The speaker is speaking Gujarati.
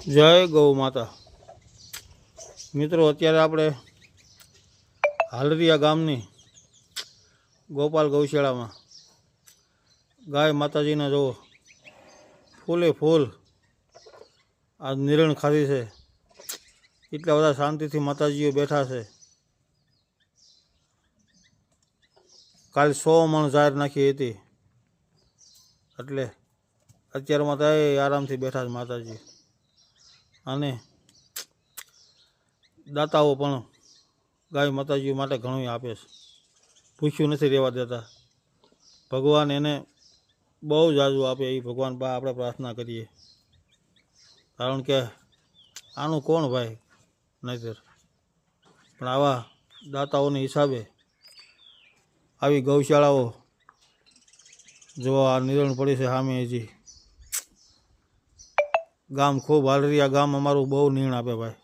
જય ગૌ માતા। મિત્રો અત્યારે આપણે હાલરિયા ગામની ગોપાલ ગૌશાળામાં ગાય માતાજીને જો ફૂલે ફૂલ આ નિરણ ખાધી છે। એટલા બધા શાંતિથી માતાજીઓ બેઠા છે। કાલ 100 મણ ઝાર નાખી હતી એટલે અત્યારમાં તો આરામથી બેઠા છે માતાજી। અને દાતાઓ પણ ગાય માતાજી માટે ઘણું આપે છે, પૂછ્યું નથી રહેવા દેતા। ભગવાન એને બહુ જાજુ આપે એ ભગવાન બા આપણે પ્રાર્થના કરીએ, કારણ કે આનું કોણ ભાઈ નહીતર, પણ આવા દાતાઓને હિસાબે આવી ગૌશાળાઓ જો આ નિરણ પડી છે સામે હજી ગામ ખૂબ હાલરિયા ગામ અમારું બહુ નીણ આપે ભાઈ।